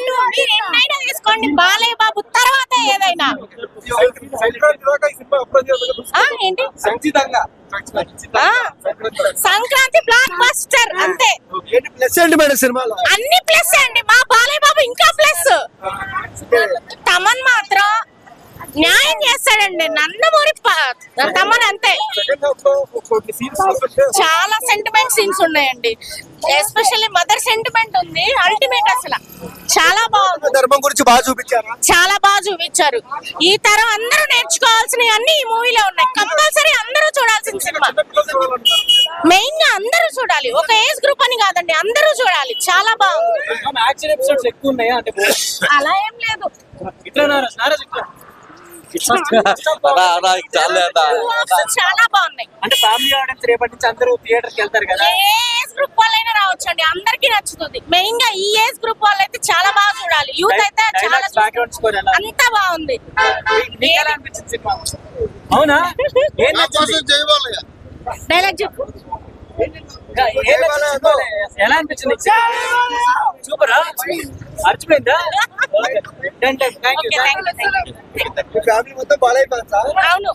మీరు ఎన్నైనా తీసుకోండి, బాలయ్య బాబు తర్వాత ఏదైనా. ఏంటి సంక్రాంతి బ్లాక్ బస్టర్ అంతే. అన్ని ప్లస్ అండి, మా బాలయ్య బాబు ఇంకా ప్లస్. తమన్ మాత్రం న్యాయం చేస్తాడండి, నందమూరి తమన్ అంతే. చాలా సెంటిమెంట్ సీన్స్ ఉన్నాయండి, ఎస్పెషల్లీ మదర్ సెంటిమెంట్ ఉంది, అల్టిమేట్. అసలు చాలా బాగుంది, ధర్మం గురించి బాగా చూపించారు, చాలా బాగా చూపించారు. ఈ తరం అందరూ నేర్చుకోవాల్సినవి అన్ని ఈ మూవీలో ఉన్నాయి. కంపల్సరీ అందరూ చూడాల్సిన సినిమా, మెయిన్ గా అందరూ చూడాలి. ఒక ఏజ్ గ్రూప్ అని కాదండి, అందరూ చూడాలి. చాలా బాగుంది. అలా ఏం లేదు, చాలా బాగున్నాయి. అంటే ఫ్యామిలీ ఆడియన్స్ రేపటి నుంచి అందరూ థియేటర్ కి వెళ్తారు కదా, ఏ ఏజ్ గ్రూప్ వాళ్ళైనా రావచ్చు అండి, అందరికీ నచ్చుతుంది. మెయిన్ గా ఈ ఏజ్ గ్రూప్ వాళ్ళైతే చాలా బాగా చూడాలి. యూత్ అయితే చాలా అంతా బాగుంది. అవునా? డైలాగ్ చెప్పు. ఎలా అనిపించింది? సూపరా? మర్చిపోయిందా? అవును.